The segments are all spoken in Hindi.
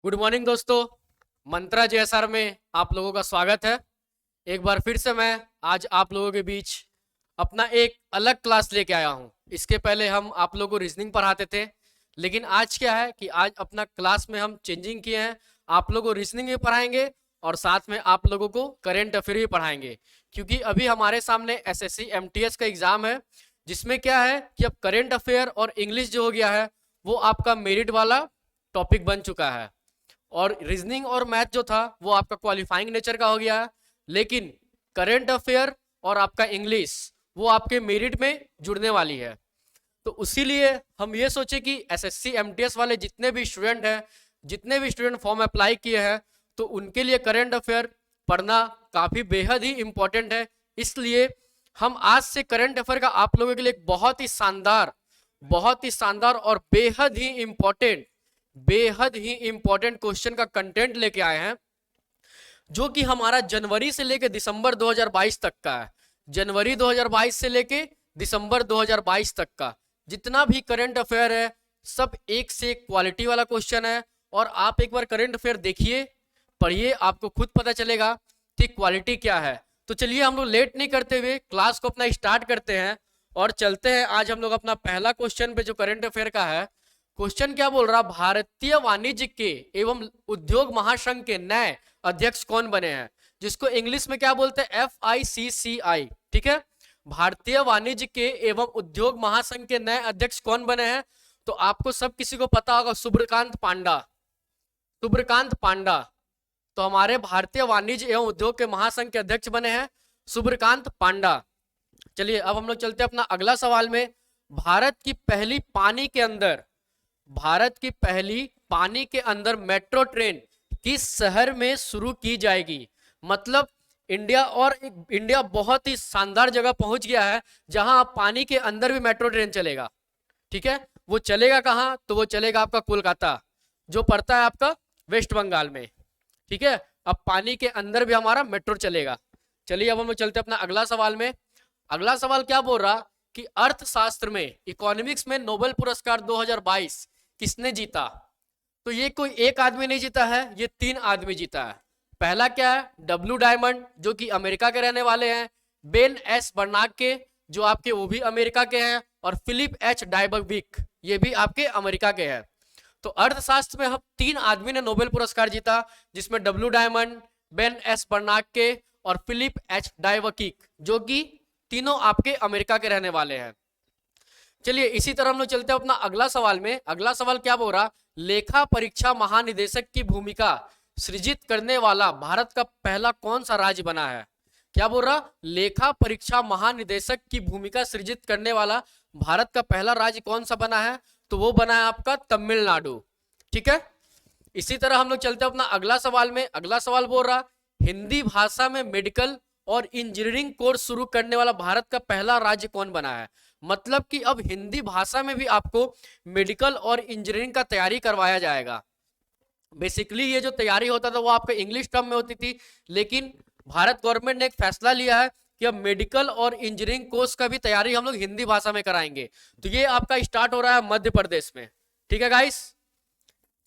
गुड मॉर्निंग दोस्तों। मंत्रा जेएसआर में आप लोगों का स्वागत है। एक बार फिर से मैं आज आप लोगों के बीच अपना एक अलग क्लास लेके आया हूँ। इसके पहले हम आप लोगों को रीजनिंग पढ़ाते थे, लेकिन आज क्या है कि आज अपना क्लास में हम चेंजिंग किए हैं। आप लोगों को रीजनिंग भी पढ़ाएंगे और साथ में आप लोगों को करेंट अफेयर भी पढ़ाएंगे, क्योंकि अभी हमारे सामने एसएससी एमटीएस का एग्जाम है, जिसमें क्या है कि अब करेंट अफेयर और इंग्लिश जो हो गया है वो आपका मेरिट वाला टॉपिक बन चुका है, और रीजनिंग और मैथ जो था वो आपका क्वालिफाइंग नेचर का हो गया है। लेकिन करेंट अफेयर और आपका इंग्लिश वो आपके मेरिट में जुड़ने वाली है। तो इसीलिए हम ये सोचे कि एसएससी एमटीएस वाले जितने भी स्टूडेंट हैं, जितने भी स्टूडेंट फॉर्म अप्लाई किए हैं, तो उनके लिए करेंट अफेयर पढ़ना काफ़ी बेहद ही इम्पोर्टेंट है। इसलिए हम आज से करेंट अफेयर का आप लोगों के लिए एक बहुत ही शानदार और बेहद ही इंपॉर्टेंट क्वेश्चन का कंटेंट लेके आए हैं, जो कि हमारा जनवरी से लेके दिसंबर 2022 तक का है। जनवरी 2022 से लेके दिसंबर 2022 तक का जितना भी करंट अफेयर है, सब एक से एक क्वालिटी वाला क्वेश्चन है। और आप एक बार करंट अफेयर देखिए, पढ़िए, आपको खुद पता चलेगा कि क्वालिटी क्या है। तो चलिए हम लोग लेट नहीं करते हुए क्लास को अपना स्टार्ट करते हैं और चलते हैं। आज हम लोग अपना पहला क्वेश्चन पे जो करंट अफेयर का है, क्वेश्चन क्या बोल रहा, भारतीय वाणिज्य के एवं उद्योग महासंघ के नए अध्यक्ष कौन बने हैं, जिसको इंग्लिश में क्या बोलते हैं, FICCI। ठीक है, भारतीय वाणिज्य के एवं उद्योग महासंघ के नए अध्यक्ष कौन बने हैं? तो आपको सब किसी को पता होगा, सुब्रकांत पांडा। तो हमारे भारतीय वाणिज्य एवं उद्योग के महासंघ के अध्यक्ष बने हैं सुब्रकांत पांडा। चलिए अब हम लोग चलते हैं अपना अगला सवाल में। भारत की पहली पानी के अंदर मेट्रो ट्रेन किस शहर में शुरू की जाएगी? मतलब इंडिया बहुत ही शानदार जगह पहुंच गया है जहां पानी के अंदर भी मेट्रो ट्रेन चलेगा। ठीक है, वो चलेगा कहां? तो वो चलेगा आपका कोलकाता, जो पड़ता है आपका वेस्ट बंगाल में। ठीक है, अब पानी के अंदर भी हमारा मेट्रो चलेगा। चलिए अब हम लोग चलते हैं अपना अगला सवाल में। अगला सवाल क्या बोल रहा कि अर्थशास्त्र में, इकोनॉमिक्स में नोबेल पुरस्कार 2022 किसने जीता? तो ये कोई एक आदमी नहीं जीता है, ये 3 आदमी जीता है। पहला क्या है, डब्ल्यू डायमंड, जो कि अमेरिका के रहने वाले हैं, बेन एस बर्नाक्के, जो आपके वो भी अमेरिका के हैं, और फिलिप एच डायबविक, ये भी आपके अमेरिका के हैं। तो अर्थशास्त्र में हम 3 आदमी ने नोबेल पुरस्कार जीता, जिसमें डब्ल्यू डायमंड, बेन एस बर्नाक्के और फिलिप एच डायबविक, जो कि तीनों आपके अमेरिका के रहने वाले हैं। चलिए इसी तरह हम लोग चलते हैं अपना अगला सवाल में। अगला सवाल क्या बोल रहा, लेखा परीक्षा महानिदेशक की भूमिका सृजित करने वाला भारत का पहला कौन सा राज्य बना है? क्या बोल रहा, लेखा परीक्षा महानिदेशक की भूमिका सृजित करने वाला भारत का पहला राज्य कौन सा बना है? तो वो बना है आपका तमिलनाडु। ठीक है, इसी तरह हम लोग चलते हैं अपना अगला सवाल में। अगला सवाल बोल रहा, हिंदी भाषा में मेडिकल और इंजीनियरिंग कोर्स शुरू करने वाला भारत का पहला राज्य कौन बना है? मतलब कि अब हिंदी भाषा में भी आपको मेडिकल और इंजीनियरिंग का तैयारी करवाया जाएगा। बेसिकली ये जो तैयारी होता था वो आपका इंग्लिश टर्म में होती थी, लेकिन भारत गवर्नमेंट ने एक फैसला लिया है कि अब मेडिकल और इंजीनियरिंग कोर्स का भी तैयारी हम लोग हिंदी भाषा में कराएंगे। तो ये आपका स्टार्ट हो रहा है मध्य प्रदेश में। ठीक है गाइस,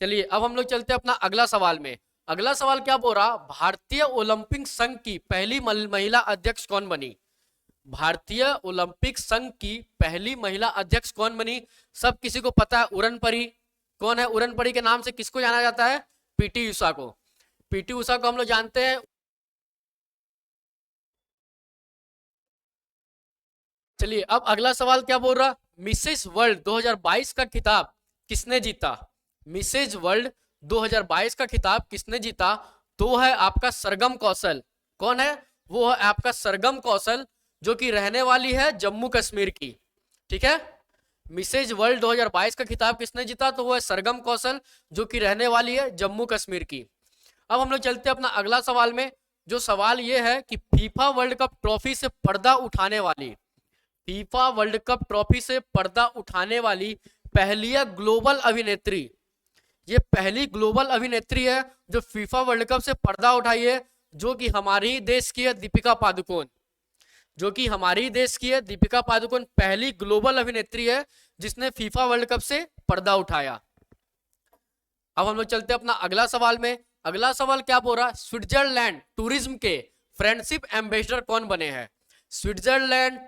चलिए अब हम लोग चलते हैं अपना अगला सवाल में। अगला सवाल क्या बोल रहा, भारतीय ओलंपिक संघ की पहली महिला अध्यक्ष कौन बनी? भारतीय ओलंपिक संघ की पहली महिला अध्यक्ष कौन बनी? सब किसी को पता है, उरन परी। कौन है उरन परी? के नाम से किसको जाना जाता है? पीटी उषा को। पीटी उषा को हम लोग जानते हैं। चलिए अब अगला सवाल क्या बोल रहा, मिसेस वर्ल्ड 2022 का खिताब किसने जीता? मिसेज वर्ल्ड 2022 का खिताब किसने जीता? तो है आपका सरगम कौशल। कौन है? वो है आपका सरगम कौशल, जो कि रहने वाली है जम्मू कश्मीर की। ठीक है, मिसेज वर्ल्ड 2022 का खिताब किसने जीता? तो वो है सरगम कौशल, जो कि रहने वाली है जम्मू कश्मीर की। अब हम लोग चलते हैं अपना अगला सवाल में। जो सवाल ये है कि फीफा वर्ल्ड कप ट्रॉफी से पर्दा उठाने वाली, फीफा वर्ल्ड कप ट्रॉफी से पर्दा उठाने वाली पहली ग्लोबल अभिनेत्री, ये पहली ग्लोबल अभिनेत्री है जो फीफा वर्ल्ड कप से पर्दा उठाई है, जो कि हमारी देश की है दीपिका पादुकोण। जो कि हमारी देश की है दीपिका पादुकोण, पहली ग्लोबल अभिनेत्री है जिसने फीफा वर्ल्ड कप से पर्दा उठाया। अब हम लोग चलते हैं अपना अगला सवाल में। अगला सवाल क्या बोल रहा है, स्विट्जरलैंड टूरिज्म के फ्रेंडशिप एम्बेसडर कौन बने हैं? स्विट्जरलैंड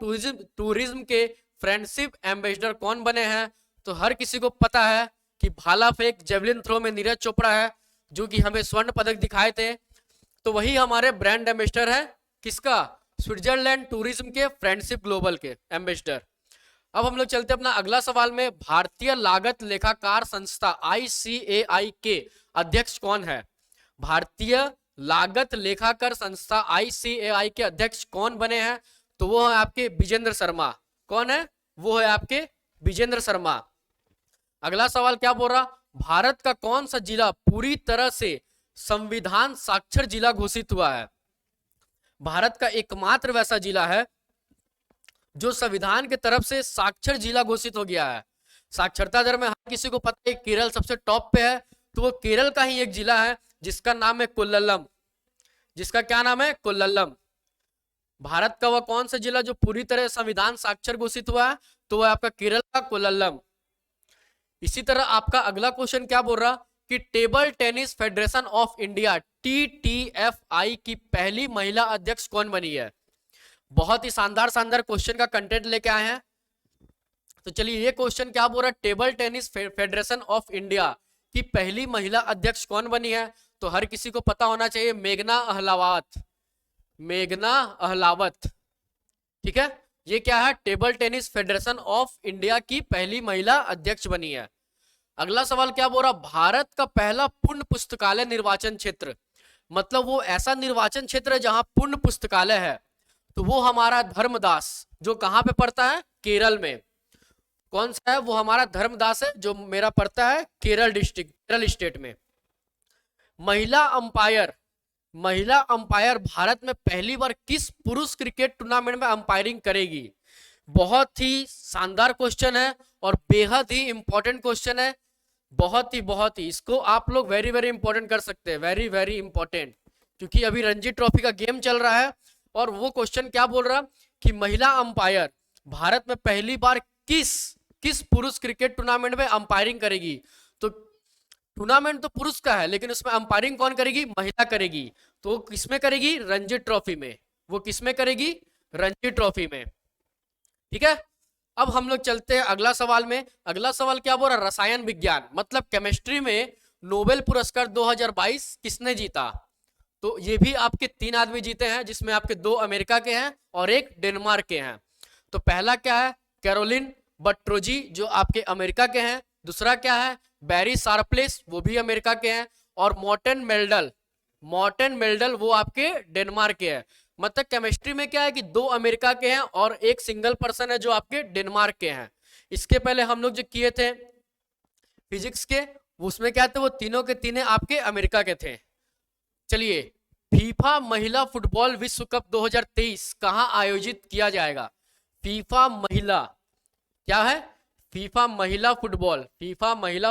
टूरिज्म के फ्रेंडशिप एम्बेसडर कौन बने हैं? तो हर किसी को पता है कि भाला फेंक जेवलिन थ्रो में नीरज चोपड़ा है, जो कि हमें स्वर्ण पदक दिखाए थे। तो वही हमारे ब्रांड एम्बेसडर है, किसका? स्विट्जरलैंड टूरिज्म के फ्रेंडशिप ग्लोबल के एम्बेसडर। अब हम लोग चलते हैं अपना अगला सवाल में। भारतीय लागत लेखाकार संस्था ICAI के अध्यक्ष कौन है? भारतीय लागत लेखाकार संस्था ICAI के अध्यक्ष कौन बने हैं? तो वो है आपके विजेंद्र शर्मा। कौन है? वो है आपके विजेंद्र शर्मा। अगला सवाल क्या बोल रहा, भारत का कौन सा जिला पूरी तरह से संविधान साक्षर जिला घोषित हुआ है? भारत का एकमात्र वैसा जिला है जो संविधान की तरफ से साक्षर जिला घोषित हो गया है। साक्षरता दर में हर किसी को पता है केरल सबसे टॉप पे है, तो वो केरल का ही एक जिला है जिसका नाम है कोल्लम। जिसका क्या नाम है? कोल्लम। भारत का वह कौन सा जिला जो पूरी तरह संविधान साक्षर घोषित हुआ है? तो वह आपका केरल का कोल्लम। इसी तरह आपका अगला क्वेश्चन क्या बोल रहा कि table tennis federation of India TTFI की पहली महिला अध्यक्ष कौन बनी है? बहुत ही शानदार शानदार क्वेश्चन का कंटेंट लेके आए हैं। तो चलिए ये क्वेश्चन क्या बोल रहा है, table tennis federation of India की पहली महिला अध्यक्ष कौन बनी है? तो हर किसी को पता होना चाहिए, मेघना अहलावत। मेघना अहलावत, ठीक है। ये क्या है? Table tennis federation of India की पहली महिला अध्यक्ष बनी है। अगला सवाल क्या बोल रहा, भारत का पहला पूर्ण पुस्तकालय निर्वाचन क्षेत्र, मतलब वो ऐसा निर्वाचन क्षेत्र है जहां पूर्ण पुस्तकालय है, तो वो हमारा धर्मदास, जो कहां पे पड़ता है? केरल में। कौन सा है? वो हमारा धर्मदास है, जो मेरा पड़ता है केरल डिस्ट्रिक्ट, केरल स्टेट में। महिला अंपायर, महिला अंपायर भारत में पहली बार किस पुरुष क्रिकेट टूर्नामेंट में अंपायरिंग करेगी? बहुत ही शानदार क्वेश्चन है और बेहद ही इंपॉर्टेंट क्वेश्चन है। बहुत ही इसको आप लोग वेरी वेरी इंपॉर्टेंट कर सकते हैं, वेरी वेरी इंपॉर्टेंट, क्योंकि अभी रणजी ट्रॉफी का गेम चल रहा है। और वो क्वेश्चन क्या बोल रहा कि महिला अंपायर भारत में पहली बार किस पुरुष क्रिकेट टूर्नामेंट में अंपायरिंग करेगी? तो टूर्नामेंट तो पुरुष का है, लेकिन उसमें अंपायरिंग कौन करेगी? महिला करेगी। तो किसमें करेगी? रणजी ट्रॉफी में। वो किसमें करेगी? रणजी ट्रॉफी में, ठीक है। अब हम लोग चलते हैं अगला सवाल में। अगला सवाल क्या बोल रहा, रसायन विज्ञान मतलब केमिस्ट्री में नोबेल पुरस्कार 2022 किसने जीता? तो ये भी आपके 3 आदमी जीते हैं, जिसमें आपके 2 अमेरिका के हैं और 1 डेनमार्क के हैं। तो पहला क्या है? कैरोलिन बट्रोजी, जो आपके अमेरिका के हैं। दूसरा क्या है? बैरी शार्पलेस, वो भी अमेरिका के हैं। और मॉर्टन मेल्डल वो आपके डेनमार्क के हैं। मतलब केमिस्ट्री में क्या है कि 2 अमेरिका के हैं और 1 सिंगल पर्सन है जो आपके डेनमार्क के हैं। इसके पहले हम लोग जो किए थे फिजिक्स के, उसमें क्या थे? वो तीनों के तीनों आपके अमेरिका के थे। चलिए, फीफा महिला फुटबॉल विश्व कप 2023 कहां आयोजित किया जाएगा? फीफा महिला क्या है? फीफा महिला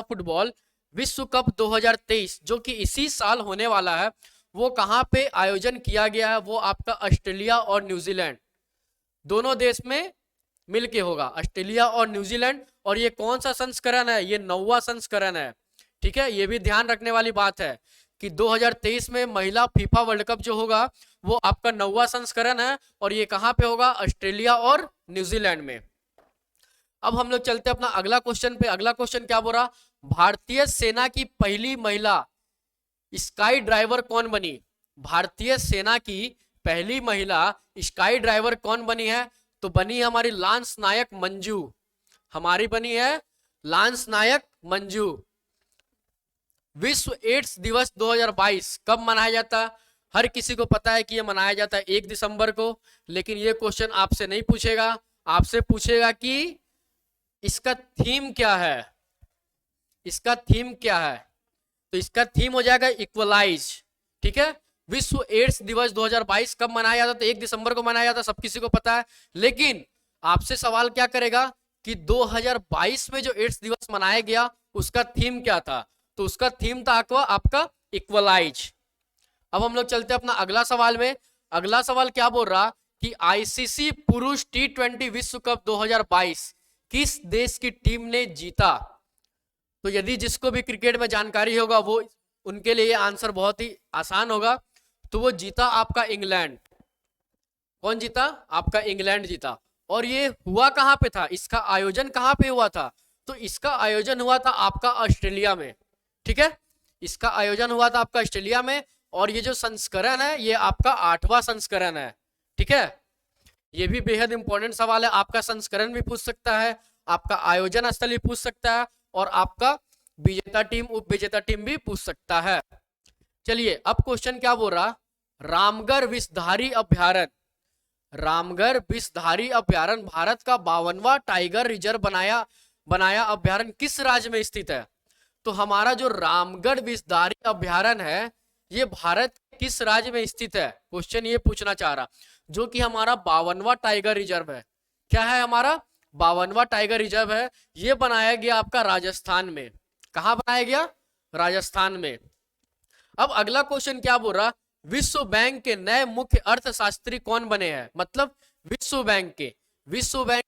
फुटबॉल विश्व कप 2023 जो कि इसी साल होने वाला है, वो कहां पे आयोजन किया गया है? वो आपका ऑस्ट्रेलिया और न्यूजीलैंड दोनों देश में मिलके होगा, ऑस्ट्रेलिया और न्यूजीलैंड। और ये कौन सा संस्करण है? ये 9वां संस्करण है, ठीक है। ये भी ध्यान रखने वाली बात है कि 2023 में महिला फीफा वर्ल्ड कप जो होगा वो आपका 9वां संस्करण है, और ये कहां पे होगा? ऑस्ट्रेलिया और न्यूजीलैंड में। अब हम लोग चलते हैं अपना अगला क्वेश्चन पे। अगला क्वेश्चन क्या बोल रहा, भारतीय सेना की पहली महिला स्काई ड्राइवर कौन बनी? भारतीय सेना की पहली महिला स्काई ड्राइवर कौन बनी है? तो बनी हमारी लांस नायक मंजू, हमारी बनी है लांस नायक मंजू। विश्व एड्स दिवस 2022 कब मनाया जाता है? हर किसी को पता है कि ये मनाया जाता है 1 दिसंबर को, लेकिन ये क्वेश्चन आपसे नहीं पूछेगा, आपसे पूछेगा कि इसका थीम क्या है? इसका थीम क्या है? तो इसका थीम हो जाएगा इक्वलाइज, ठीक है। विश्व एड्स दिवस 2022 कब मनाया जाता? तो 1 दिसंबर को मनाया जाता, सब किसी को पता है। लेकिन आपसे सवाल क्या करेगा कि 2022 में जो एड्स दिवस मनाया गया उसका थीम क्या था? तो उसका थीम था आपका इक्वलाइज। अब हम लोग चलते हैं अपना अगला सवाल में। अगला सवाल क्या बोल रहा कि ICC पुरुष T20 विश्व कप 2022 किस देश की टीम ने जीता? तो यदि जिसको भी क्रिकेट में जानकारी होगा वो उनके लिए आंसर बहुत ही आसान होगा। तो वो जीता आपका इंग्लैंड। कौन जीता? आपका इंग्लैंड जीता। और ये हुआ कहां पे था, इसका आयोजन कहां पे हुआ था? तो इसका आयोजन हुआ था आपका ऑस्ट्रेलिया में। ठीक है, इसका आयोजन हुआ था आपका ऑस्ट्रेलिया में। और ये जो संस्करण है ये आपका 8वां संस्करण है। ठीक है, ये भी बेहद इंपॉर्टेंट सवाल है। आपका संस्करण भी पूछ सकता है, आपका आयोजन स्थल भी पूछ सकता है, और आपका विजेता टीम उप विजेता टीम भी पूछ सकता है। चलिए अब क्वेश्चन क्या बोल रहा, रामगढ़ विषधारी अभ्यारण्य। रामगढ़ विषधारी अभ्यारण्य भारत का 52वां टाइगर रिजर्व बनाया अभ्यारण्य किस राज्य में स्थित है? तो हमारा जो रामगढ़ विषधारी अभ्यारण्य है ये भारत किस राज्य में स्थित है, क्वेश्चन ये पूछना चाह रहा। जो कि हमारा 52वां टाइगर रिजर्व है। क्या है हमारा? 52वां टाइगर रिजर्व है। ये बनाया गया आपका राजस्थान में। कहां बनाया गया? राजस्थान में। अब अगला क्वेश्चन क्या बोल रहा, विश्व बैंक के नए मुख्य अर्थशास्त्री कौन बने हैं? मतलब विश्व बैंक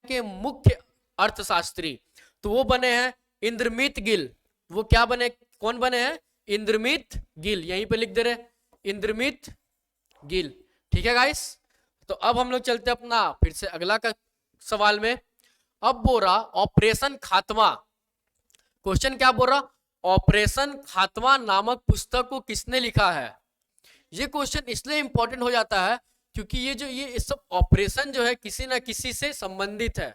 के मुख्य अर्थशास्त्री तो वो बने हैं इंद्रमित गिल। वो क्या बने, कौन बने हैं? इंद्रमित गिल। यहीं पे लिख दे रहे, इंद्रमित गिल। ठीक है गाइस, तो अब हम लोग चलते अपना फिर से अगला का सवाल में। अब बोल रहा ऑपरेशन खात्मा। क्वेश्चन क्या बोल रहा, ऑपरेशन खात्मा नामक पुस्तक को किसने लिखा है? ये क्वेश्चन इसलिए इंपॉर्टेंट हो जाता है क्योंकि ये सब ऑपरेशन जो है किसी ना किसी से संबंधित है।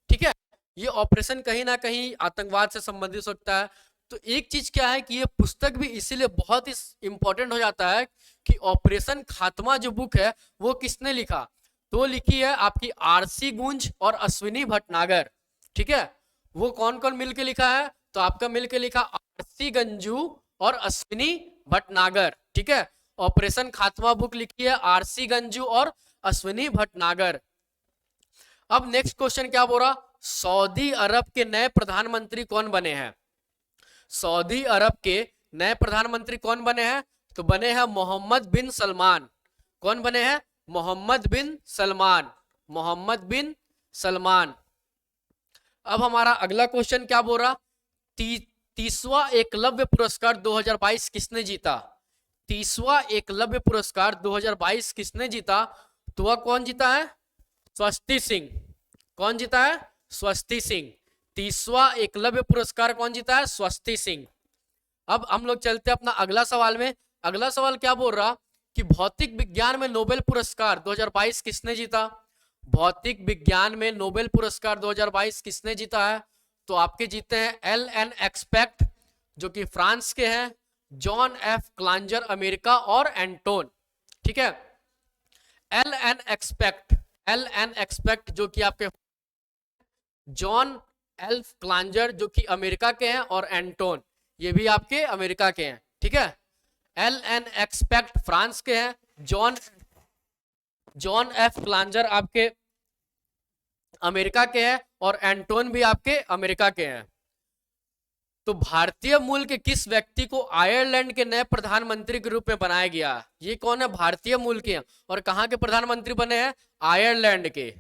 ठीक है, ये ऑपरेशन कहीं ना कहीं आतंकवाद से संबंधित हो सकता है। तो एक चीज क्या है कि ये पुस्तक भी इसीलिए बहुत ही इंपॉर्टेंट हो जाता है कि ऑपरेशन खात्मा जो बुक है वो किसने लिखा? तो लिखी है आपकी आरसी गुंज और अश्विनी भटनागर। ठीक है, वो कौन कौन मिलकर लिखा है? तो आपका मिलकर लिखा आरसी गंजू और अश्विनी भटनागर। ठीक है, ऑपरेशन खात्मा बुक लिखी है आरसी गंजू और अश्विनी भटनागर। अब नेक्स्ट क्वेश्चन क्या बोल रहा, सऊदी अरब के नए प्रधानमंत्री कौन बने हैं? सऊदी अरब के नए प्रधानमंत्री कौन बने हैं? तो बने हैं मोहम्मद बिन सलमान। कौन बने हैं? मोहम्मद बिन सलमान। मोहम्मद बिन सलमान। अब हमारा अगला क्वेश्चन क्या बोल रहा, 30वां एकलव्य पुरस्कार 2022 किसने जीता? 30वां एकलव्य पुरस्कार 2022 किसने जीता? तो वह कौन जीता है? स्वस्ति सिंह। कौन जीता है? स्वस्ति सिंह। 30वां एकलव्य पुरस्कार कौन जीता है? स्वस्ति सिंह। अब हम लोग चलते हैं अपना अगला सवाल में। अगला सवाल क्या बोल रहा कि भौतिक विज्ञान में नोबेल पुरस्कार 2022 किसने जीता? भौतिक विज्ञान में नोबेल पुरस्कार 2022 किसने जीता है? तो आपके जीते हैं एल.एन. एक्सपेक्ट जो कि फ्रांस के हैं, जॉन एफ क्लांजर अमेरिका और एंटोन। ठीक है, एल.एन. एक्सपेक्ट जो कि आपके जॉन एल्फ क्लांजर जो कि अमेरिका के हैं और एंटोन ये भी आपके अमेरिका के हैं। ठीक है, एल.एन. एक्सपेक्ट फ्रांस के हैं, जॉन एफ क्लांजर आपके अमेरिका के हैं और एंटोन भी आपके अमेरिका के हैं। तो भारतीय मूल के किस व्यक्ति को आयरलैंड के नए प्रधानमंत्री के रूप में बनाया गया? ये कौन है? भारतीय मूल के हैं और कहां के प्रधानमंत्री बने हैं? आयरलैंड के।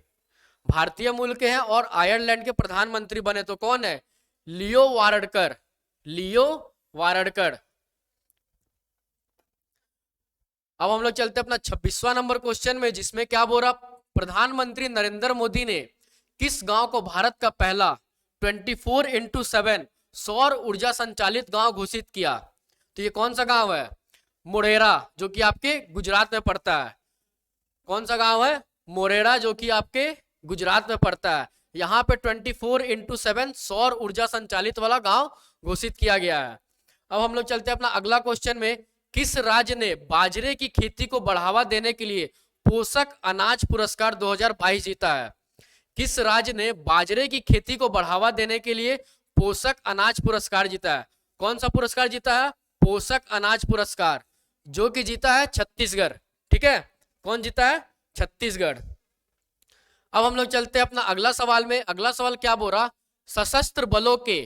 भारतीय मूल के हैं और आयरलैंड के प्रधानमंत्री बने तो कौन है? लियो वारडकर। लियो वारडकर। अब हम लोग चलते अपना 26वां नंबर क्वेश्चन में, जिसमें क्या बोल रहा, प्रधानमंत्री नरेंद्र मोदी ने किस गांव को भारत का पहला 24x7 सौर ऊर्जा संचालित गांव घोषित किया? तो ये कौन सा गांव है? मोढेरा जो कि आपके गुजरात में पड़ता है। कौन सा गांव है? मोढेरा जो कि आपके गुजरात में पड़ता है। यहाँ पे 24x7 सौर ऊर्जा संचालित वाला गांव घोषित किया गया है। अब हम लोग चलते हैं अपना अगला क्वेश्चन में। किस राज्य ने बाजरे की खेती को बढ़ावा देने के लिए पोषक अनाज पुरस्कार 2022 जीता है? किस राज्य ने बाजरे की खेती को बढ़ावा देने के लिए पोषक अनाज पुरस्कार जीता है? कौन सा पुरस्कार जीता है? पोषक अनाज पुरस्कार, जो कि जीता है छत्तीसगढ़। ठीक है, कौन जीता है? छत्तीसगढ़। अब हम लोग चलते हैं अपना अगला सवाल में। अगला सवाल क्या बोल रहा, सशस्त्र बलों के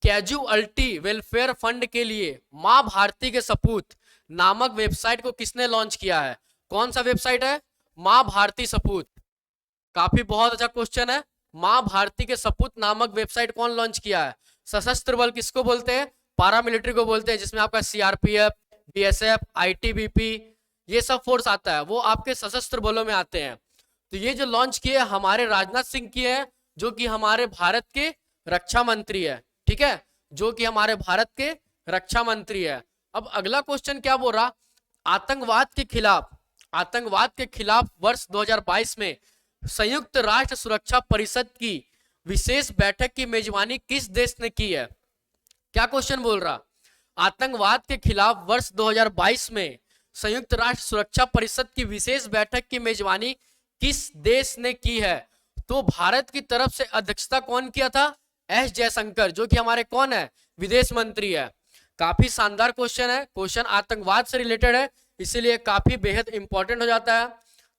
कैजुअल्टी वेलफेयर फंड के लिए मां भारती के सपूत नामक वेबसाइट को किसने लॉन्च किया है? कौन सा वेबसाइट है? मां भारती सपूत। काफी बहुत अच्छा क्वेश्चन है। मां भारती के सपूत नामक वेबसाइट कौन लॉन्च किया है? सशस्त्र बल किसको बोलते हैं? पारामिलिट्री को बोलते हैं, जिसमें आपका सीआरपीएफ, बीएसएफ, आईटीबीपी, ये सब फोर्स आता है, वो आपके सशस्त्र बलों में आते हैं। तो ये जो लॉन्च किए हमारे राजनाथ सिंह किए हैं, जो कि हमारे भारत के रक्षा मंत्री है, ठीक है, जो कि हमारे भारत के रक्षा मंत्री है। अब अगला क्वेश्चन क्या बोल रहा, आतंकवाद के खिलाफ वर्ष 2022 में संयुक्त राष्ट्र सुरक्षा परिषद की विशेष बैठक की मेजबानी किस देश ने की है? क्या क्वेश्चन बोल रहा, आतंकवाद के खिलाफ वर्ष 2022 में संयुक्त राष्ट्र सुरक्षा परिषद की विशेष बैठक की मेजबानी किस देश ने की है? तो भारत की तरफ से अध्यक्षता कौन किया था? एस जयशंकर, जो कि हमारे कौन है? विदेश मंत्री है। काफी शानदार क्वेश्चन है, क्वेश्चन आतंकवाद से रिलेटेड है, इसीलिए काफी बेहद इंपॉर्टेंट हो जाता है।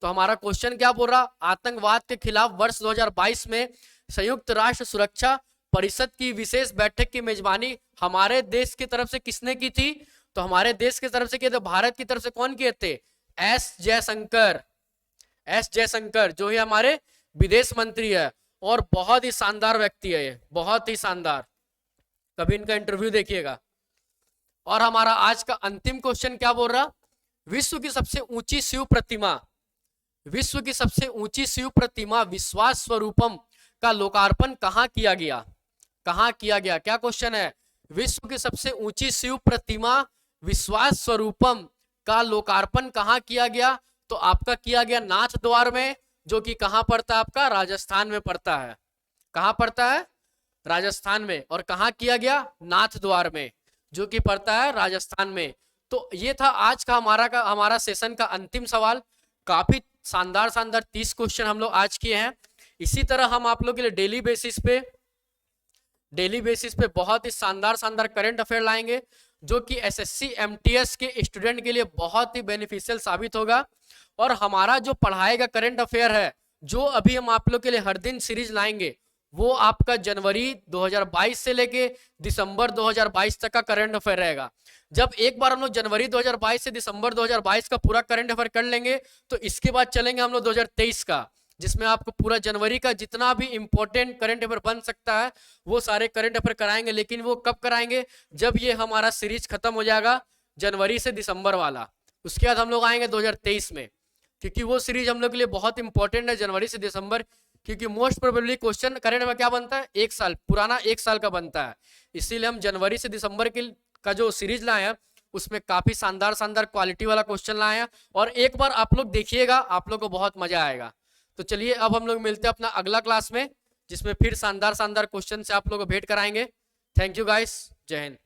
तो हमारा क्वेश्चन क्या बोल रहा, आतंकवाद के खिलाफ वर्ष 2022 में संयुक्त राष्ट्र सुरक्षा परिषद की विशेष बैठक की मेजबानी हमारे देश की तरफ से किसने की थी? तो हमारे देश की तरफ से किए थे, भारत की तरफ से कौन किए थे? एस जयशंकर, जो ही हमारे विदेश मंत्री है और बहुत ही शानदार व्यक्ति है ये, बहुत ही शानदार, कभी इनका इंटरव्यू देखिएगा। और हमारा आज का अंतिम क्वेश्चन क्या बोल रहा, विश्व की सबसे ऊंची शिव प्रतिमा विश्वास स्वरूपम का लोकार्पण कहां किया गया? क्या क्वेश्चन है, विश्व की सबसे ऊंची शिव प्रतिमा विश्वास स्वरूपम का लोकार्पण कहां किया गया? तो आपका किया गया नाथ द्वार में, जो कि कहां पड़ता है? आपका राजस्थान में पड़ता है। कहां पड़ता है? राजस्थान में। और कहां किया गया? नाथ द्वार में, जो कि पड़ता है राजस्थान में। तो ये था आज का हमारा सेशन का अंतिम सवाल। काफी शानदार 30 क्वेश्चन हम लोग आज किए हैं। इसी तरह हम आप लोग के लिए डेली बेसिस पे बहुत ही शानदार करंट अफेयर लाएंगे, जो कि एसएससी एमटीएस के स्टूडेंट के लिए बहुत ही बेनिफिशियल साबित होगा। और हमारा जो पढ़ाएगा करंट अफेयर है, जो अभी हम आप लोग के लिए हर दिन सीरीज लाएंगे, वो आपका जनवरी 2022 से लेके दिसंबर 2022 तक का करंट अफेयर रहेगा। जब एक बार हम लोग जनवरी 2022 से दिसंबर 2022 का पूरा करंट अफेयर कर लेंगे, तो इसके बाद चलेंगे हम लोग 2023 का, जिसमें आपको पूरा जनवरी का जितना भी इंपॉर्टेंट करंट अफेयर बन सकता है वो सारे करंट अफेयर कराएंगे। लेकिन वो कब कराएंगे? जब ये हमारा सीरीज खत्म हो जाएगा जनवरी से दिसंबर वाला, उसके बाद हम लोग आएंगे 2023 में, क्योंकि वो सीरीज हम लोग के लिए बहुत इंपॉर्टेंट है, जनवरी से दिसंबर। क्योंकि मोस्ट प्रोबेबली क्वेश्चन करंट में क्या बनता है, एक साल का बनता है। इसीलिए हम जनवरी से दिसंबर का जो सीरीज लाए हैं, उसमें काफी शानदार क्वालिटी वाला क्वेश्चन लाए हैं। और एक बार आप लोग देखिएगा, आप लोग को बहुत मजा आएगा। तो चलिए अब हम लोग मिलते हैं अपना अगला क्लास में, जिसमें फिर शानदार क्वेश्चन से आप लोग को भेंट कराएंगे। थैंक यू गाइस, जय हिंद।